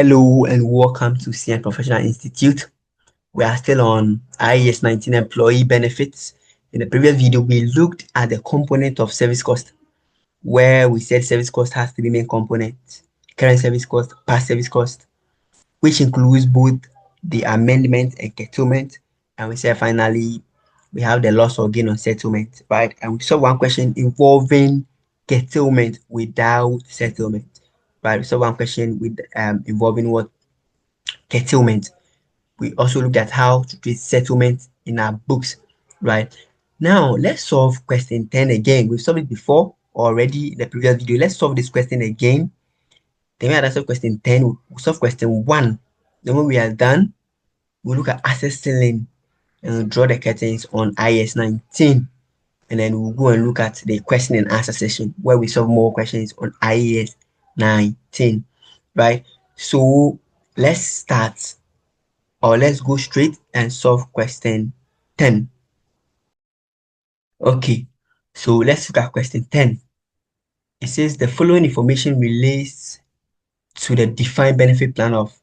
Hello and welcome to CN Professional Institute. We are still on IAS 19 employee benefits. In the previous video, we looked at the component of service cost, where we said service cost has three main components: current service cost, past service cost, which includes both the amendment and curtailment. And we said finally, we have the loss or gain on settlement, right? And we saw one question involving curtailment without settlement, right? We saw one question with involving what? Curtailment. We also looked at how to treat settlement in our books, right? Now, let's solve question 10 again. We've solved it before already in the previous video. Let's solve this question again. Then we had solve question 10, we'll solve question 1. Then when we are done, we'll look at asset ceiling and we'll draw the curtains on IS 19. And then we'll go and look at the question and answer session where we solve more questions on IAS 19, right? So let's start, or let's go straight and solve question 10. Okay, so let's look at question 10. It says the following information relates to the defined benefit plan of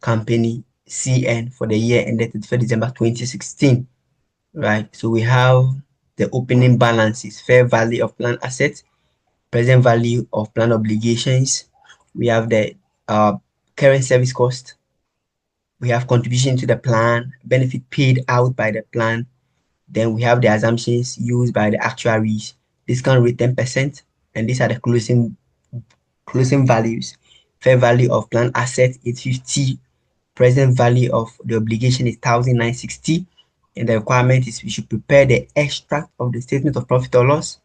company CN for the year ended 31st December 2016, right? So we have the opening balances, fair value of plan assets, present value of plan obligations. We have the current service cost. We have contribution to the plan, benefit paid out by the plan. Then we have the assumptions used by the actuaries. Discount rate 10%, and these are the closing values. Fair value of plan asset is 50. Present value of the obligation is 1,960. And the requirement is we should prepare the extract of the statement of profit or loss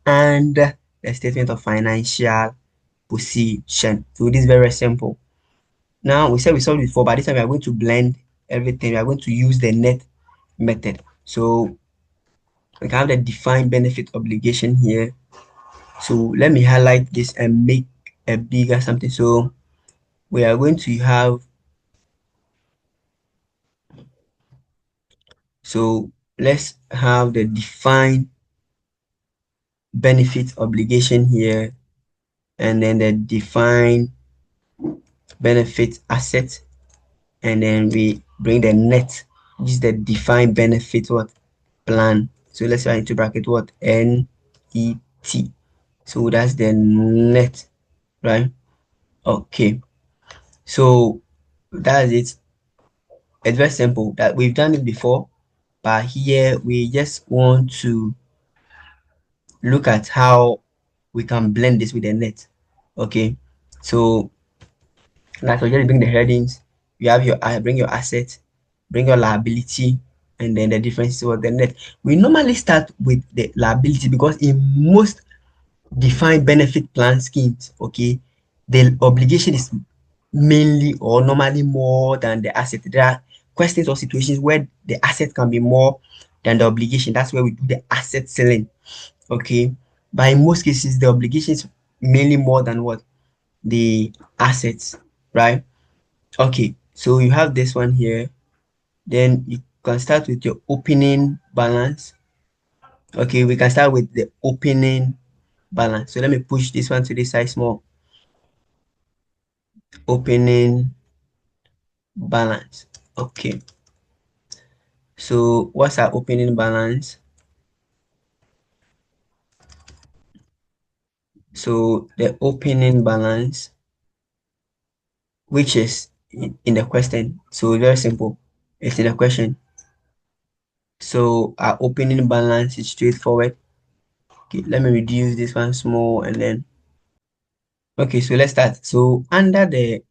and the statement of financial position. So this is very simple. Now we said we solved it before, but this time we are going to blend everything. We are going to use the net method. So we can have the defined benefit obligation here. So let me highlight this and make a bigger something. So we are going to have, so let's have the defined benefit obligation here, and then the defined benefit asset, and then we bring the net, which is the defined benefit what plan. So let's write into bracket what NET. So that's the net, right? Okay, so that's it. It's very simple. That we've done it before, but here we just want to look at how we can blend this with the net. Okay, so like I just bring the headings. You have your bring your asset, bring your liability, and then the difference is what the net. We normally start with the liability because in most defined benefit plan schemes, okay, the obligation is mainly or normally more than the asset. There are questions or situations where the asset can be more than the obligation. That's where we do the asset selling, okay. But in most cases, the obligation is mainly more than what the assets, right? Okay, so you have this one here. Then you can start with your opening balance. Okay, we can start with the opening balance. So let me push this one to this side small. Opening balance. Okay. So what's our opening balance? So the opening balance, which is in the question. So very simple. It's in the question. So our opening balance is straightforward. Okay, let me reduce this one small and then. Okay, so let's start. So under the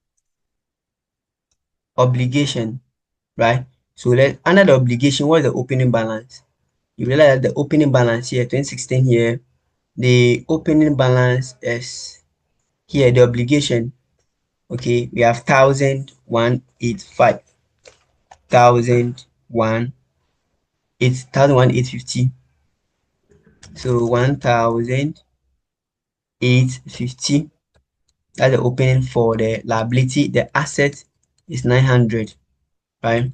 obligation, right? So let under the obligation, what's the opening balance? You realize that the opening balance here, 2016 here, the opening balance is here, the obligation. Okay, we have 1,185, 1,850. So 1,850. That's the opening for the liability. The asset is 900, right?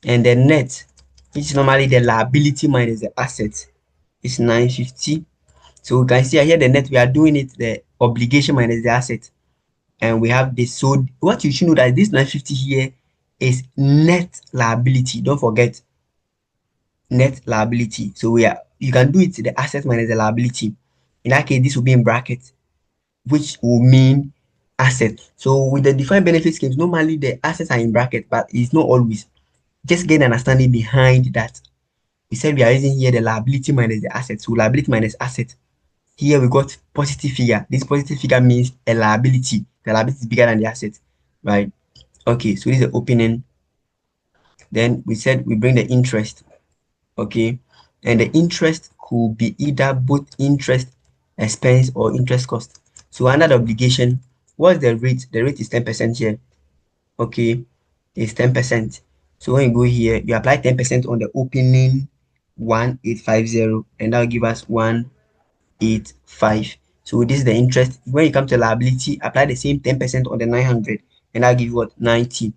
And the net, which is normally the liability minus the asset, is 950. So we can see here the net, we are doing it the obligation minus the asset. and we have this. So what you should know that this 950 here is net liability. Don't forget net liability. So you can do it the asset minus the liability. In that case, this will be in bracket, which will mean asset. So with the defined benefit schemes, normally the assets are in bracket, but it's not always. Just get an understanding behind that. We said we are using here the liability minus the asset. So liability minus asset. Here we got positive figure. This positive figure means a liability. The liability is bigger than the asset, right? Okay, so this is the opening. Then we said we bring the interest, okay? And the interest could be either both interest expense or interest cost. So under the obligation, what's the rate? The rate is 10% here, okay? It's 10%. So when you go here, you apply 10% on the opening 1850, and that will give us 185. So this is the interest. When you come to liability, apply the same 10% on the 900, and that'll give you what? 90.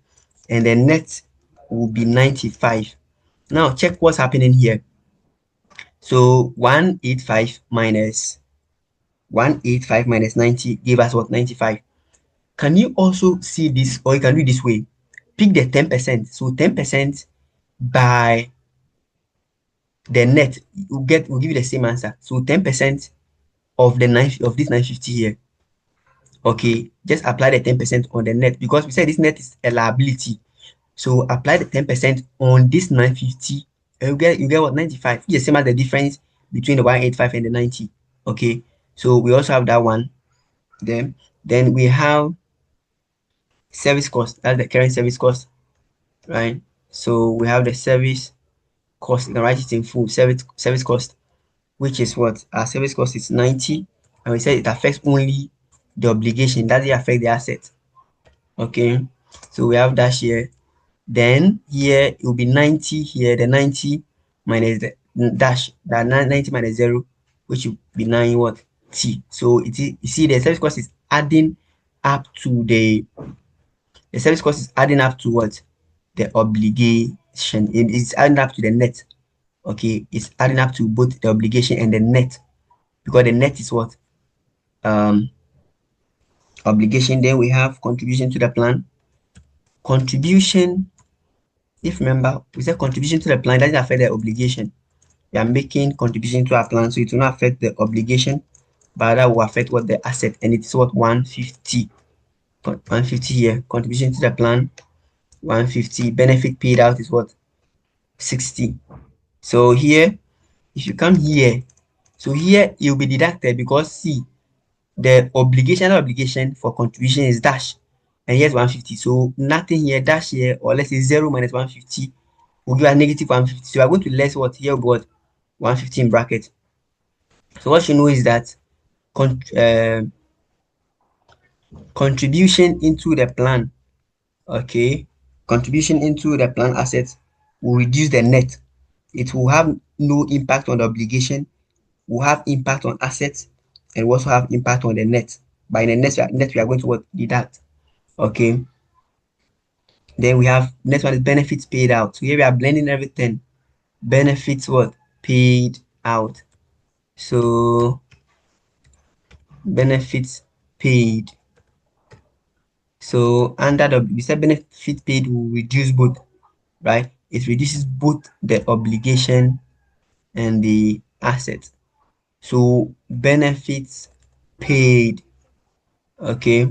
And the net will be 95. Now check what's happening here. So 185 minus 90 give us what? 95. Can you also see this, or you can do it this way? Pick the 10%. So 10% by the net will give you the same answer. So 10% of the of this 950 here. Okay, just apply the 10% on the net because we said this net is a liability. So apply the 10% on this 950, and you get what? 95. It's the same as the difference between the 185 and the 90. Okay, so we also have that one. Then we have service cost. That's the current service cost, right? So we have the service cost. You can write it in full. Service cost, which is what? Our service cost is 90, and we said it affects only the obligation. Doesn't affect the asset. Okay, so we have dash here. Then here it will be 90 here. The 90 minus the dash, that 90 minus 0, which will be 9 what? T. So you see the service cost is adding up to the service cost is adding up to what? The obligation. It is adding up to the net. Okay, it's adding up to both the obligation and the net, because the net is what? Obligation. Then we have contribution to the plan. Contribution, if remember, we said contribution to the plan doesn't affect the obligation. We are making contribution to our plan, so it will not affect the obligation, but that will affect what? The asset, and it's what? 150. 150 here. Contribution to the plan 150. Benefit paid out is what? 60. So here, if you come here, so here it will be deducted because see, the obligation for contribution is dash, and here's 150. So nothing here, dash here, or let's say 0 minus 150 will give a negative 150. So we are going to less what? Here we got 150 in bracket. So what you know is that con contribution into the plan, okay, contribution into the plan assets will reduce the net. It will have no impact on the obligation, will have impact on assets, and will also have impact on the net. By the net we are going to what? Deduct. Okay. Then we have next one is benefits paid out. So here we are blending everything. Benefits what? Paid out. So benefits paid. So under the we said benefit paid will reduce both, right? It reduces both the obligation and the asset. So benefits paid, okay,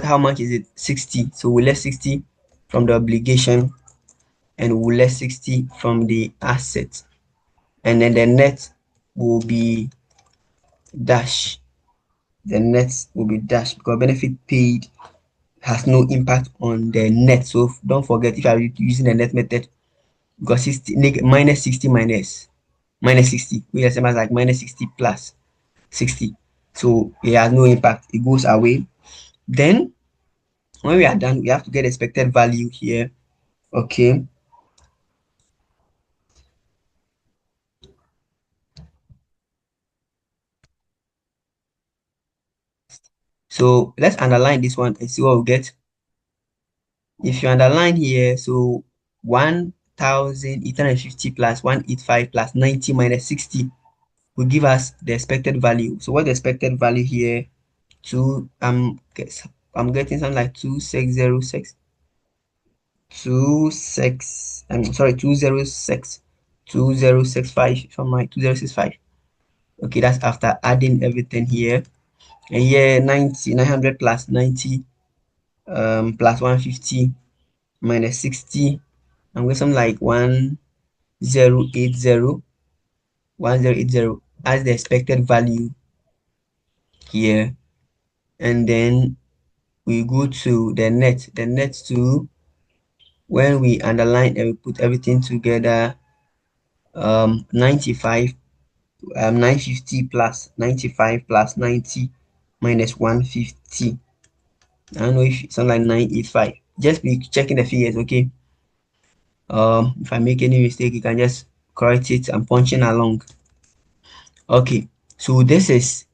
how much is it? 60. So we less 60 from the obligation, and we less 60 from the asset, and then the net will be dash. The net will be dash because benefit paid has no impact on the net. So don't forget, if you are using the net method, because 60 minus 60 minus 60, we have same as like minus 60 plus 60. So it has no impact, it goes away. Then when we are done, we have to get expected value here. Okay, so let's underline this one and see what we get. If you underline here, so 1850 plus 185 plus 90 minus 60 will give us the expected value. So what's the expected value here? To I'm getting something like 2606. 2065 from my 2065. Okay, that's after adding everything here. And here 900 plus 90 plus 150 minus 60. I'm getting something like 1080 as the expected value here. And then we go to the net. The net to when we underline and we put everything together, 95 950 plus 95 plus 90 minus 150. I don't know if it's something like 985. Just be checking the figures, okay? If I make any mistake, you can just correct it and punching along. Okay, so this is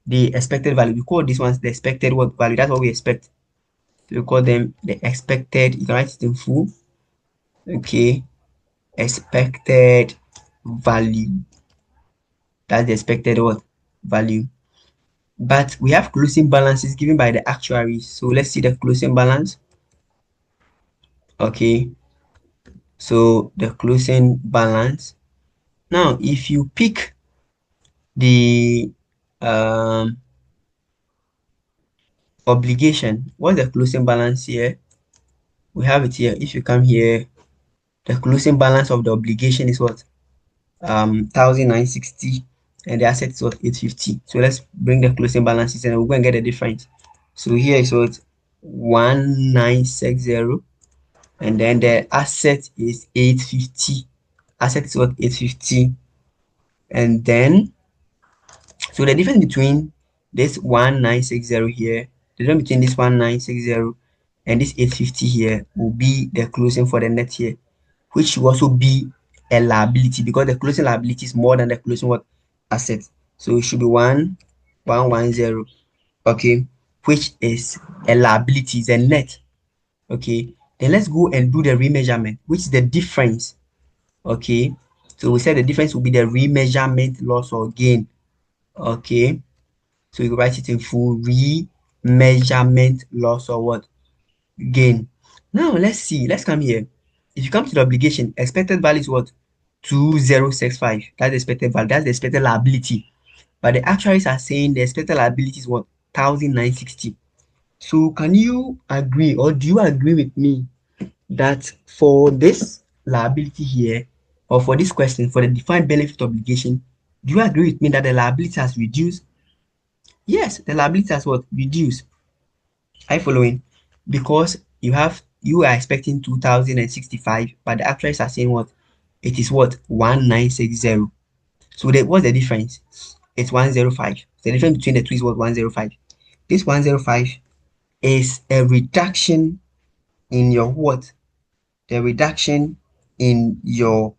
the expected value. We call this one the expected what value. That's what we expect. So we call them the expected. You can write it in full. Okay, expected value. That's the expected what value. But we have closing balances given by the actuaries. So let's see the closing balance. Okay, so the closing balance. Now, if you pick the obligation, what's the closing balance here? We have it here. If you come here, the closing balance of the obligation is what? 1960, and the asset is what? 850. So let's bring the closing balances and we're going to get the difference. So here is what? 1960, and then the asset is 850. Asset is what? 850. And then so the difference between this 1960 here, the difference between this 1960 and this 850 here will be the closing for the net here, which will also be a liability because the closing liability is more than the closing what asset. So it should be 1110, okay, which is a liability, is a net. Okay, then let's go and do the remeasurement, which is the difference. Okay, so we said the difference will be the remeasurement loss or gain. Okay, so you write it in full, remeasurement loss or what gain. Now let's see, let's come here. If you come to the obligation, expected value is what? 2065. That's the expected value, that's the expected liability. But the actuaries are saying the expected liability is what? 1960. So can you agree, or do you agree with me that for this liability here, or for this question, for the defined benefit obligation, do you agree with me that the liability has reduced? Yes, the liability has what? Reduced. Are you following? Because you are expecting 2065, but the actuaries are saying what? It is what? 1960. So what's the difference? It's 105. The difference between the two is what? 105. This 105 is a reduction in your what? The reduction in your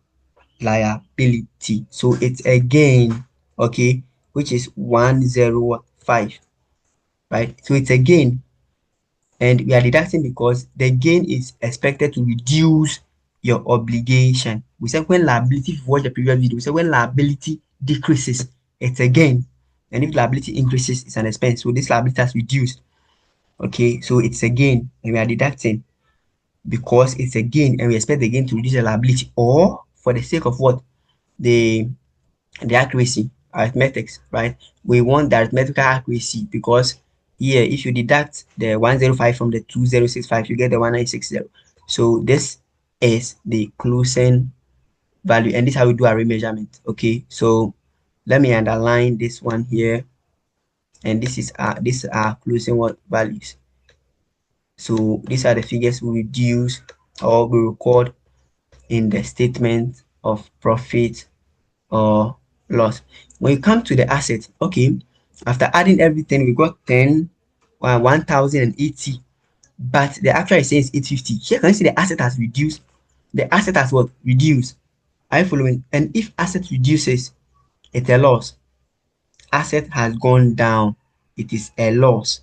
liability. So it's a gain, okay, which is 105, right? So it's a gain, and we are deducting because the gain is expected to reduce your obligation. We said when liability, if you watch the previous video, we said when liability decreases, it's a gain, and if liability increases, it's an expense. So this liability has reduced, okay, so it's a gain, and we are deducting because it's a gain, and we expect the gain to reduce the liability, or for the sake of what? The accuracy, arithmetics, right? We want the arithmetical accuracy because here, if you deduct the 105 from the 2065, you get the 1960. So this is the closing value, and this is how we do our remeasurement. Okay, so let me underline this one here, and this are our closing what values. So these are the figures we reduce or we record in the statement of profit or loss. When you come to the asset, okay, after adding everything, we got 1080, but the actual is saying 850. Here, can you see the asset has reduced? The asset has what? Reduced. Are you following? And if asset reduces, it's a loss. Asset has gone down, it is a loss.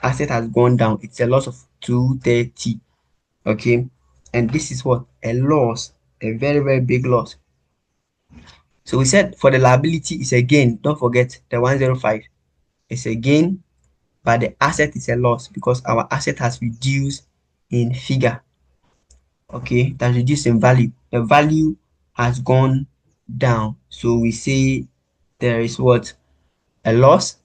Asset has gone down, it's a loss of 230. Okay, and this is what? A loss, a very, very big loss. So we said for the liability is a gain. Don't forget the 105 is a gain, but the asset is a loss because our asset has reduced in figure. Okay, that's reduced in value. The value has gone down. So we say there is what? A loss.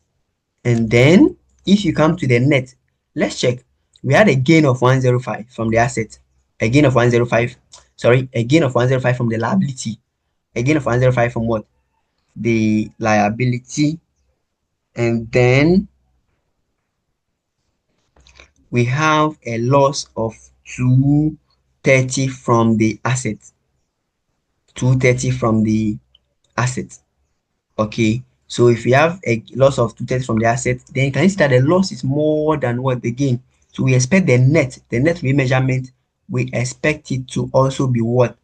And then if you come to the net, let's check. We had a gain of 105 from the asset, a gain of 105, sorry, a gain of 105 from the liability, a gain of 105 from what? The liability. And then we have a loss of 230 from the asset, 230 from the asset. Okay, so if we have a loss of 230 from the asset, then you can see that the loss is more than what the gain. So we expect the net remeasurement, we expect it to also be what?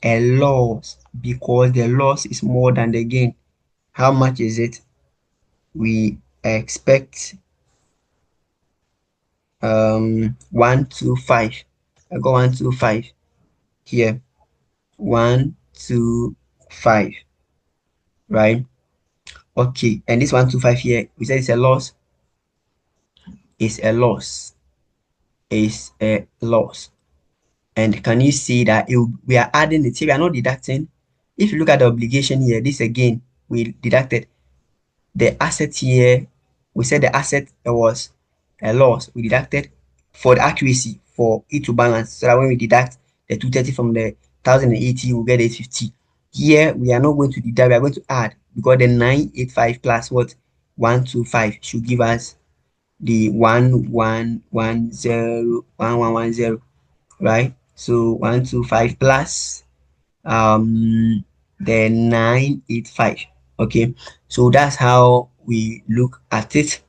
A loss, because the loss is more than the gain. How much is it? We expect 125. I got 125 here. 125, right? Okay, and this 125 here, we said it's a loss, is a loss, is a loss. And can you see that we are adding it here? We are not deducting. If you look at the obligation here, this again, we deducted the asset here. We said the asset was a loss. We deducted for the accuracy for it to balance. So that when we deduct the 230 from the 1080, we'll get 850. Here, we are not going to deduct, we are going to add because the 985 plus what? 125 should give us the 1110, right? So 125 plus the 985. Okay, so that's how we look at it.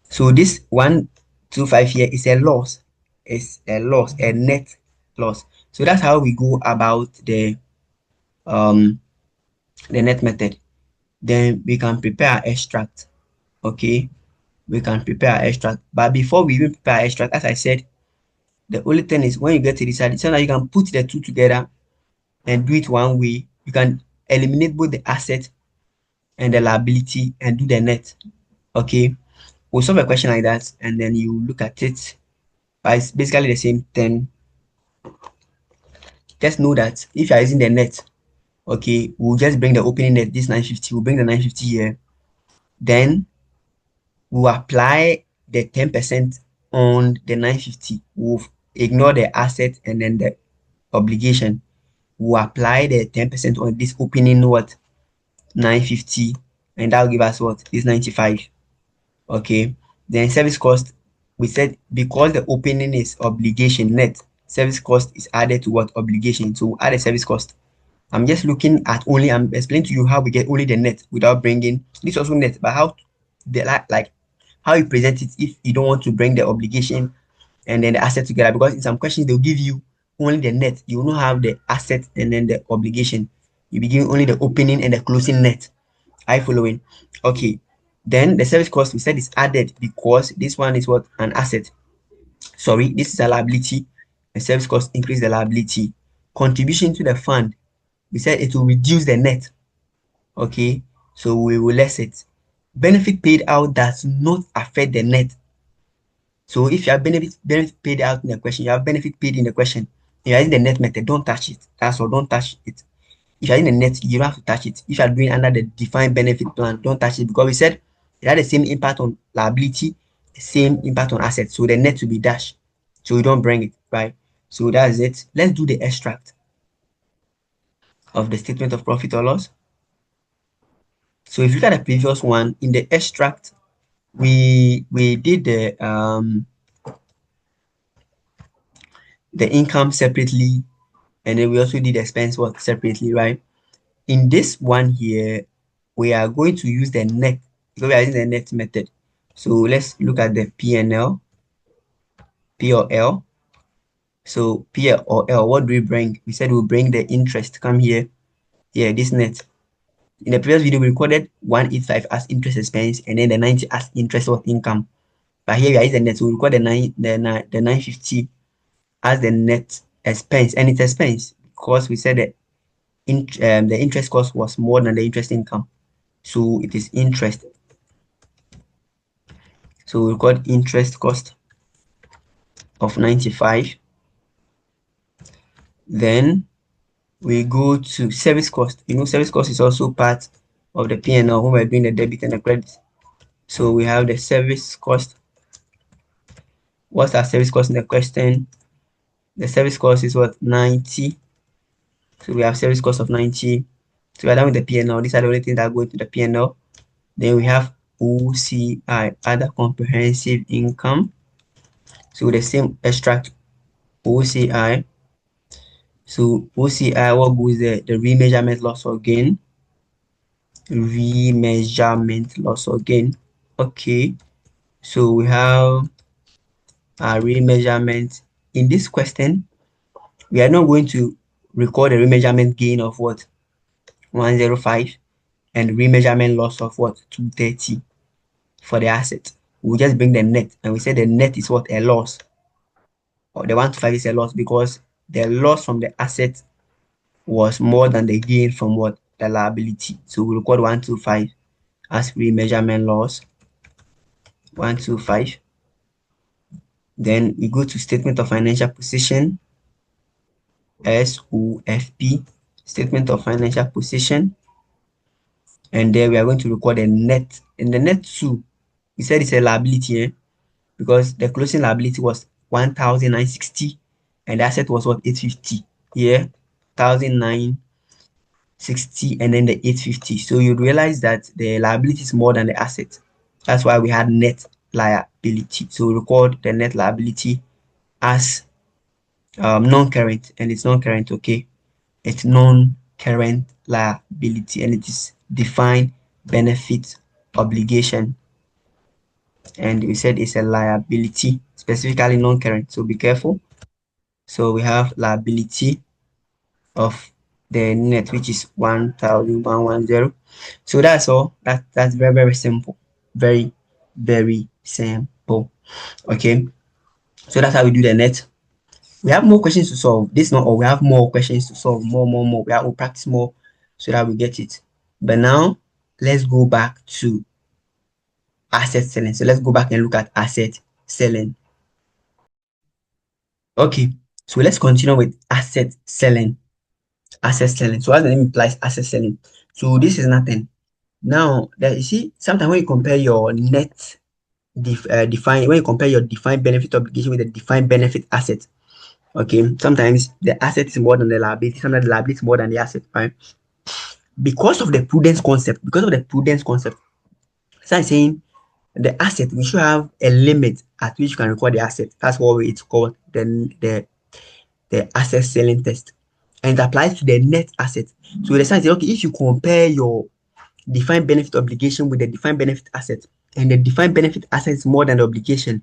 So this 125 here is a loss, is a loss, a net loss. So that's how we go about the net method. Then we can prepare extract. Okay, we can prepare extract, but before we even prepare extract, as I said, the only thing is when you get to this side, so now you can put the two together and do it one way. You can eliminate both the asset and the liability and do the net. Okay, we'll solve a question like that and then you look at it, but it's basically the same thing. Just know that if you're using the net, okay, we'll just bring the opening net, this 950, we'll bring the 950 here, then we'll apply the 10% on the 950. We'll ignore the asset and then the obligation. We'll apply the 10% on this opening what? 950, and that'll give us what? This 95. Okay, then service cost, we said because the opening is obligation net, service cost is added to what? Obligation. So we'll add a service cost. I'm just looking at only, I'm explaining to you how we get only the net without bringing this also net, but how the like how you present it if you don't want to bring the obligation and then the asset together, because in some questions they'll give you only the net, you will not have the asset and then the obligation. You be giving only the opening and the closing net. Are you following? Okay, then the service cost we said is added because this one is what? An asset. Sorry, this is a liability. The service cost increase the liability. Contribution to the fund, we said it will reduce the net. Okay, so we will less it. Benefit paid out does not affect the net. So if you have benefit paid out in the question, you have benefit paid in the question, you are using the net method, don't touch it. That's all, don't touch it. If you're in the net, you don't have to touch it. If you're doing under the defined benefit plan, don't touch it because we said it had the same impact on liability, the same impact on assets. So the net will be dashed. So you don't bring it, right? So that's it. Let's do the extract of the statement of profit or loss. So if you look at the previous one, in the extract, we did the income separately, and then we also did the expense work separately, right? In this one here, we are going to use the net because we are using the net method. So let's look at the P&L, P or L. So P or L, what do we bring? We said we'll bring the interest. Come here, here, this net. In the previous video, we recorded 185 as interest expense and then the 90 as interest or income. But here we are using the net, so we record the 950 as the net expense, and it's expense because we said that the interest cost was more than the interest income. So it is interest. So we record interest cost of 95. Then we go to service cost. Service cost is also part of the P&L when we're doing the debit and the credit. So we have the service cost. What's our service cost in the question? The service cost is what? 90. So we have service cost of 90. So we're done with the P&L. These are the only things that go into the P&L. Then we have OCI, other comprehensive income. So the same extract OCI. So OCI, what goes there? The remeasurement loss or gain. Remeasurement loss or gain. Okay. So we have a remeasurement. In this question, we are not going to record a remeasurement gain of what? 105 and remeasurement loss of what? 230 for the asset. We'll just bring the net and we say the net is what? A loss. Or the 125 is a loss because the loss from the asset was more than the gain from what? The liability. So we record 125 as remeasurement loss. 125. Then we go to statement of financial position. SOFP, statement of financial position. And there we are going to record a net. And the net too, we said it's a liability, because the closing liability was 1,960 and the asset was what? 850. Yeah, 1,960 and then the 850. So you realize that the liability is more than the asset. That's why we had net liability. So we record the net liability as non-current, and it's non-current. Okay, it's non-current liability and it is defined benefit obligation, and we said it's a liability, specifically non-current, so be careful. So we have liability of the net, which is 1,110. So that's all. That's very, very simple. Very, very simple. Okay, so that's how we do the net. We have more questions to solve. This not all. We have more questions to solve. More. We'll practice more so that we get it. But now let's go back to asset selling. So let's go back and look at asset selling. Okay, so let's continue with asset selling. Asset selling. So as the name implies, asset selling. So this is nothing. Now that you see, sometimes when you compare your net defined, when you compare your defined benefit obligation with the defined benefit asset, okay, sometimes the asset is more than the liability, sometimes the liability is more than the asset, right? Because of the prudence concept, so I'm saying the asset, we should have a limit at which you can record the asset. That's what it's called, the asset selling test. And it applies to the net asset. So the science, okay, if you compare your defined benefit obligation with the defined benefit asset, and the defined benefit asset is more than the obligation,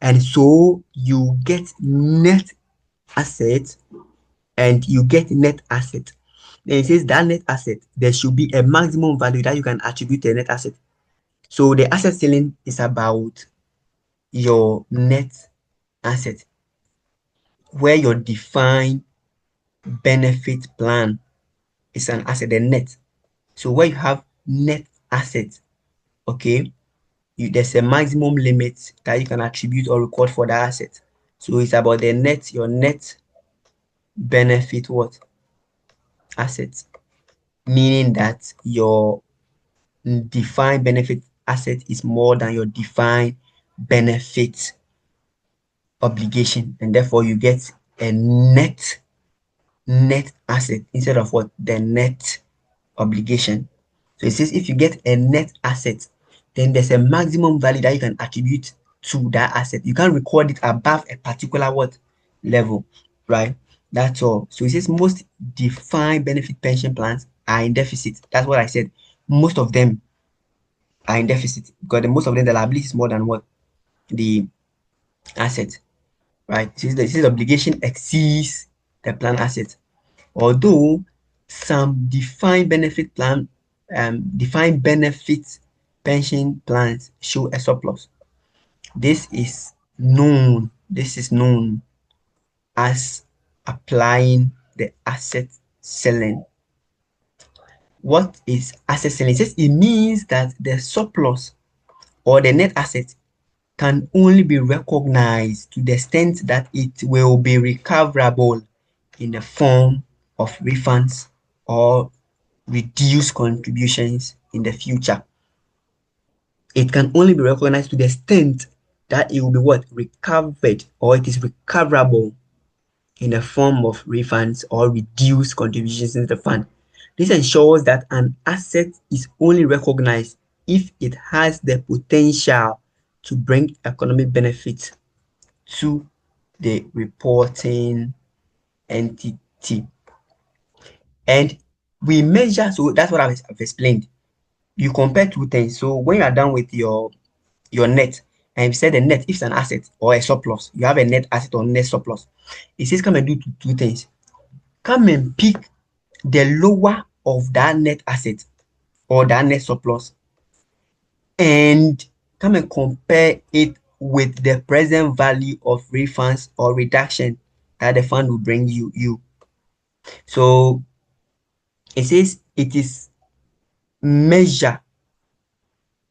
and so you get net asset and you get net asset. Then it says that net asset, there should be a maximum value that you can attribute to a net asset. So the asset selling is about your net asset, where your defined benefit plan is an asset, the net. So where you have net asset, okay, there's a maximum limit that you can attribute or record for the asset. So it's about the net, your net benefit what? Assets. Meaning that your defined benefit asset is more than your defined benefit obligation, and therefore you get a net asset instead of what? The net obligation. So it says if you get a net asset, then there's a maximum value that you can attribute to that asset. You can't record it above a particular what level, right? That's all. So it says most defined benefit pension plans are in deficit. That's what I said. Most of them are in deficit because most of them, the liability is more than what? The asset, right? This obligation exceeds the plan asset. Although some defined benefit pension plans show a surplus. This is known. This is known as applying the asset selling. What is asset selling? It means that the surplus or the net asset can only be recognized to the extent that it will be recoverable in the form of refunds or reduced contributions in the future. It can only be recognized to the extent that it will be what? Recovered, or it is recoverable in the form of refunds or reduced contributions in the fund. This ensures that an asset is only recognized if it has the potential to bring economic benefit to the reporting entity. And we measure, so that's what I've explained. You compare two things. So when you are done with your net, and you said the net, if it's an asset or a surplus, you have a net asset or net surplus. It says come and do two things. Come and pick the lower of that net asset or that net surplus and come and compare it with the present value of refunds or reduction that the fund will bring you. So it says it is measure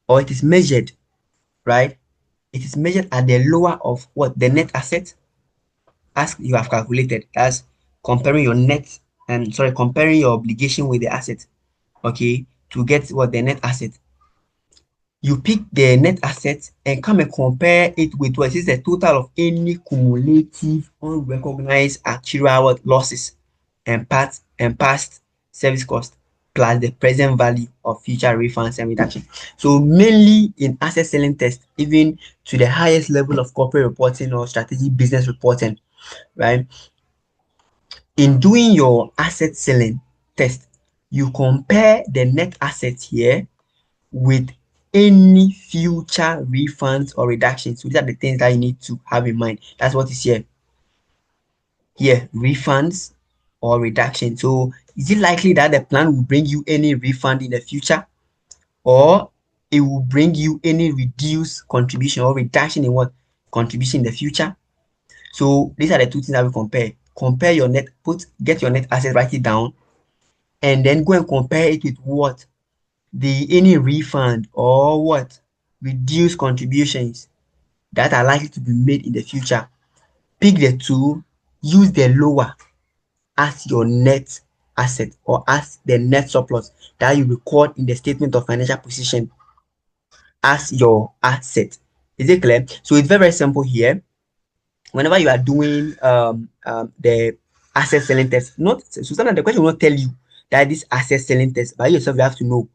or it is measured, right? It is measured at the lower of what? The net asset as you have calculated. As comparing your net and comparing your obligation with the asset, okay, to get what? The net asset. You pick the net asset and come and compare it with what is the total of any cumulative unrecognized actual losses and past service cost plus the present value of future refunds and reduction. So mainly in asset selling test, even to the highest level of corporate reporting or strategic business reporting, right? In doing your asset selling test, you compare the net assets here with any future refunds or reductions. So these are the things that you need to have in mind. That's what is here. Here, refunds or reduction. So is it likely that the plan will bring you any refund in the future, or it will bring you any reduced contribution or reduction in what? Contribution in the future? So these are the two things that we compare. Compare your net, get your net asset, write it down, and then go and compare it with what? Any refund or what? Reduced contributions that are likely to be made in the future. Pick the two, use the lower as your net asset or as the net surplus that you record in the statement of financial position as your asset. Is it clear? So it's very, very simple here. Whenever you are doing the asset selling test, not Susanna, the question will not tell you that this asset selling test by yourself, you have to know.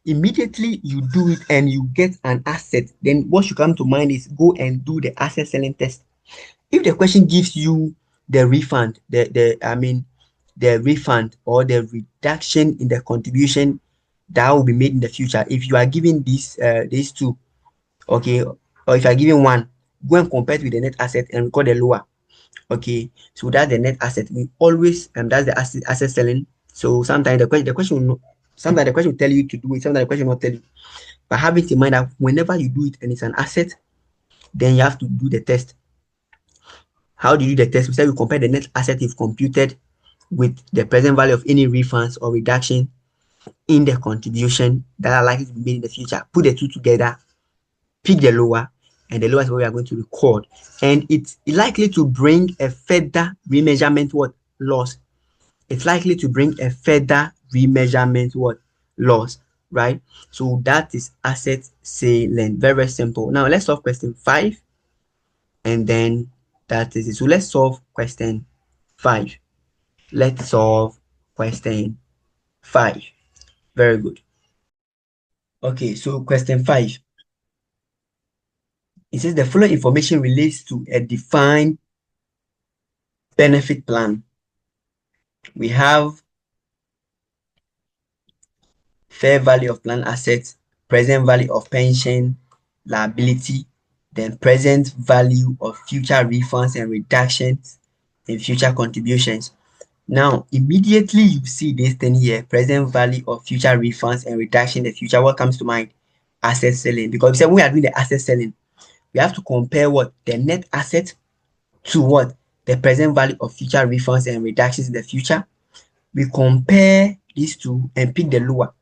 Immediately you do it and you get an asset, then what should come to mind is go and do the asset selling test. If the question gives you the refund, the refund or the reduction in the contribution that will be made in the future, if you are given these two, okay, or if you are given one, go and compare it with the net asset and record the lower. Okay, so that's the net asset. We always that's the asset selling. So sometimes sometimes the question will tell you to do it, sometimes the question will not tell you. But have it in mind that whenever you do it and it's an asset, then you have to do the test. How do you do the test? We said we compare the net asset you've computed with the present value of any refunds or reduction in the contribution that are likely to be made in the future. Put the two together, pick the lower, and the lower is what we are going to record. And it's likely to bring a further remeasurement loss. It's likely to bring a further remeasurement loss, right? So that is asset selling. Very, very simple. Now let's solve question 5, and then that is it. So let's solve question 5. Let's solve question 5. Very good. Okay, so question 5. It says the following information relates to a defined benefit plan. We have fair value of plan assets, present value of pension liability, then present value of future refunds and reductions in future contributions. Now, immediately you see this thing here, present value of future refunds and reduction in the future, what comes to mind? Asset selling. Because we said when we are doing the asset selling, we have to compare what? The net asset to what? The present value of future refunds and reductions in the future. We compare these two and pick the lower,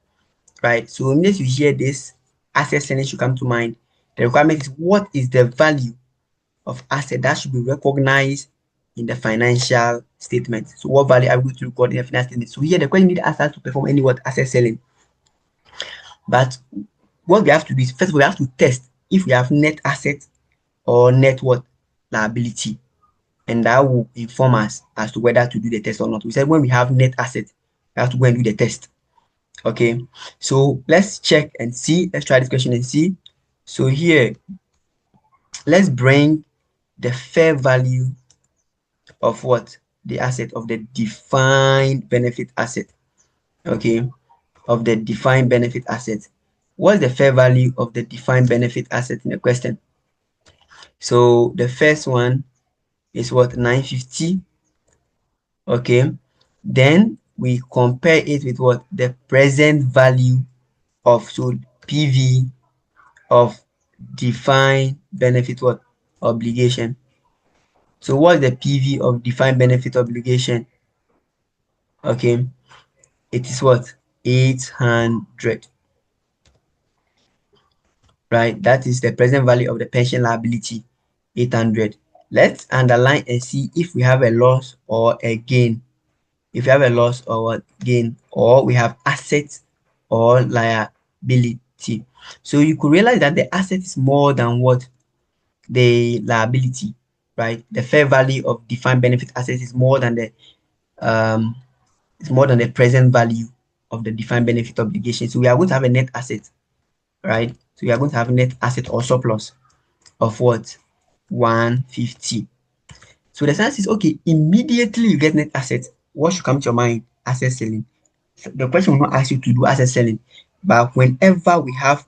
right? So immediately you hear this, asset selling should come to mind. The requirement is what is the value of asset that should be recognized in the financial statement. So what value are we going to record in the financial statement? So here the question need to ask us to perform any what asset selling. But what we have to do is first we have to test if we have net asset or net what liability, and that will inform us as to whether to do the test or not. We said when we have net asset, we have to go and do the test. Okay, so let's check and see. Let's try this question and see. So here, let's bring the fair value of what the asset of the defined benefit asset. Okay, of the defined benefit asset. What's the fair value of the defined benefit asset in the question? So the first one is what 950. Okay, then we compare it with what the present value of, so PV of defined benefit what obligation. So what's the PV of defined benefit obligation? Okay, it is what 800, right? That is the present value of the pension liability, 800. Let's underline and see if we have a loss or a gain. If you have a loss or what gain, or we have assets or liability. So you could realize that the asset is more than what the liability, right? The fair value of defined benefit assets is more than the present value of the defined benefit obligation. So we are going to have a net asset, right? So we are going to have a net asset or surplus of what 150. So the sense is okay, immediately you get net asset, what should come to your mind? Asset selling. So the question will not ask you to do asset selling, but whenever we have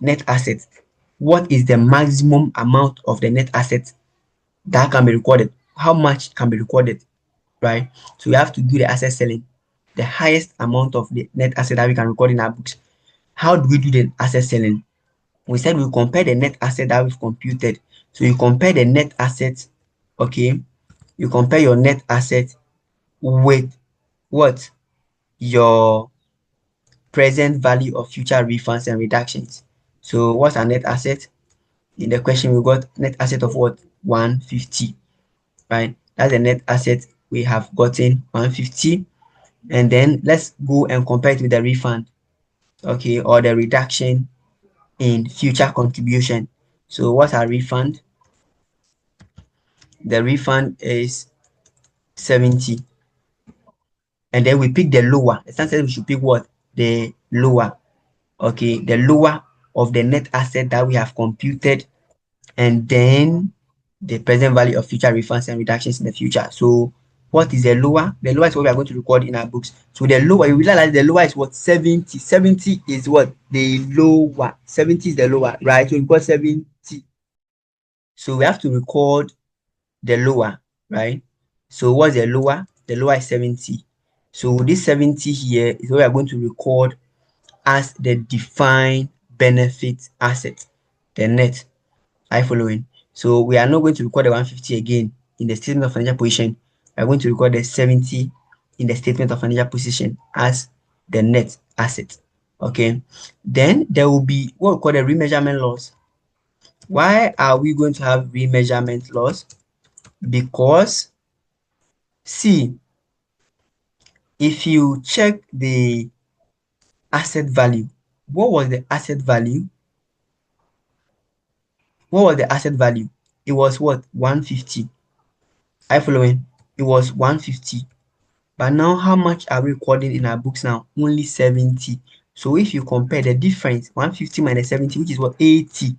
net assets, what is the maximum amount of the net asset that can be recorded? How much can be recorded, right? So we have to do the asset selling, the highest amount of the net asset that we can record in our books. How do we do the asset selling? We said we compare the net asset that we've computed. So you compare the net asset, okay? You compare your net asset with what? Your present value of future refunds and reductions. So what's our net asset? In the question, we got net asset of what? 150, right? That's the net asset we have gotten, 150. And then let's go and compare it with the refund, okay, or the reduction in future contribution. So what's our refund? The refund is 70. And then we pick the lower. The standard says we should pick what? The lower. Okay, the lower of the net asset that we have computed, and then the present value of future refunds and reductions in the future. So what is the lower? The lower is what we are going to record in our books. So the lower, you realize the lower is what? 70. 70 is what? The lower. 70 is the lower, right? So we got 70. So we have to record the lower, right? So what's the lower? The lower is 70. So this 70 here is what we are going to record as the defined benefit asset, the net. Are you following? So we are not going to record the 150 again in the statement of financial position. We are going to record the 70 in the statement of financial position as the net asset. Okay. Then there will be what we call the remeasurement loss. Why are we going to have remeasurement loss? Because see, if you check the asset value, what was the asset value? What was the asset value? It was what? 150. Are you following? It was 150. But now how much are we recording in our books now? Only 70. So if you compare the difference, 150 minus 70, which is what? 80.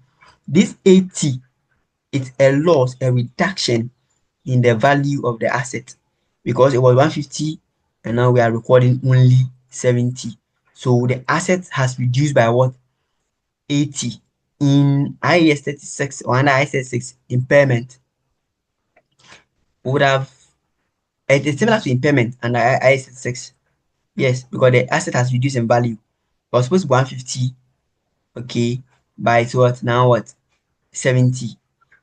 This 80, it's a loss, a reduction in the value of the asset, because it was 150 and now we are recording only 70. So the asset has reduced by what? 80. In IAS 36 or under IAS 36, impairment would have, it is similar to impairment under IAS 36. Yes, because the asset has reduced in value. It was supposed to be 150, okay, but it's what now what? 70.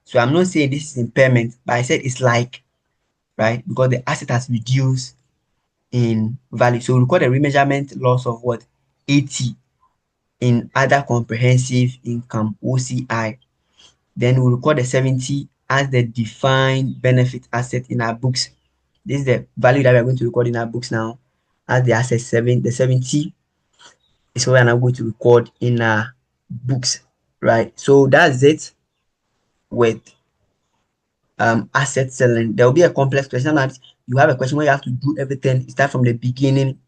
So I'm not saying this is impairment, but I said it's like, right? Because the asset has reduced in value. So we record a remeasurement loss of what? 80. in other comprehensive income, OCI. Then we'll record the 70 as the defined benefit asset in our books. This is the value that we're going to record in our books now as the asset 7. The 70 is what we're now going to record in our books, right? So that's it with asset selling. There will be a complex question. Sometimes you have a question where you have to do everything, start from the beginning.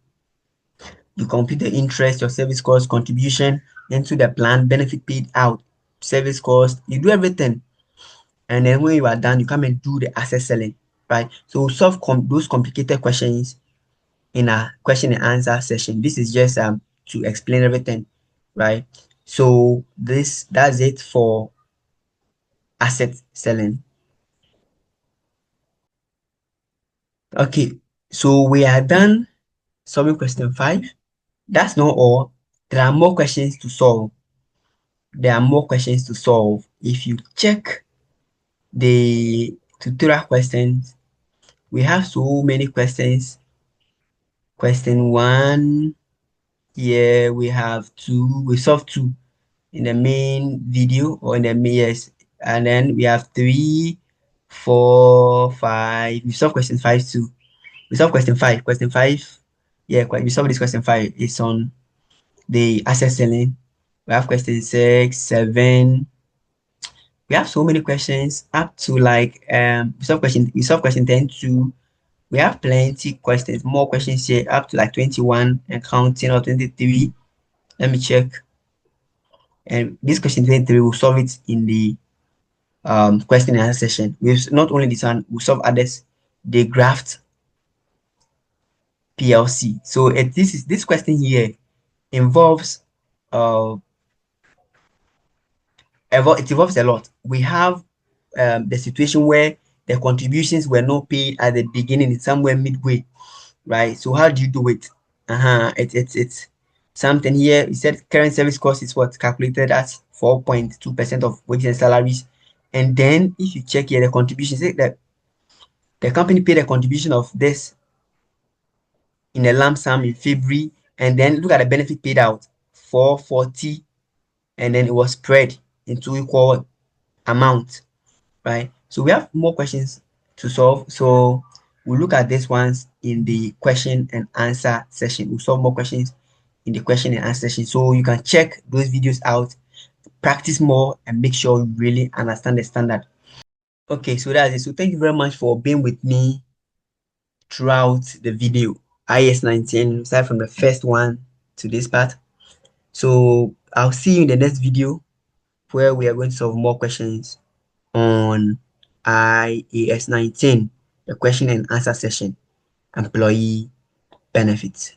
You compute the interest, your service cost, contribution into the plan, benefit paid out, service cost. You do everything, and then when you are done, you come and do the asset selling, right? So we'll solve those complicated questions in a question and answer session. This is just to explain everything, right? So that's it for asset selling. Okay, so we are done solving question 5. That's not all. There are more questions to solve. There are more questions to solve. If you check the tutorial questions, we have so many questions. Question 1, here we have 2. We solved 2 in the main video, or in the main, yes. And then we have 3, 4, 5. We solved question 5 too. We solved question 5. Question 5, yeah, we solved this question 5. It's on the asset selling. We have question 6, 7. We have so many questions up to like we solve question 10 too. We have plenty questions, more questions here up to like 21 and counting, or 23. Let me check. And this question 23, we'll solve it in the question and answer session. We've not only this one, we'll solve others. The graft PLC. So this question here involves it involves a lot. We have the situation where the contributions were not paid at the beginning, it's somewhere midway, right? So how do you do it? It's something here. You said current service cost is what calculated as 4.2% of wages and salaries. And then if you check here the contributions, say that the company paid a contribution of this in a lump sum in February, and then look at the benefit paid out, 440, and then it was spread into equal amount, right? So we have more questions to solve. So we'll look at these ones in the question and answer session. We'll solve more questions in the question and answer session. So you can check those videos out, practice more, and make sure you really understand the standard. Okay, so that's it. So thank you very much for being with me throughout the video. IS 19, start from the first one to this part. So I'll see you in the next video where we are going to solve more questions on IAS 19, the question and answer session, employee benefits.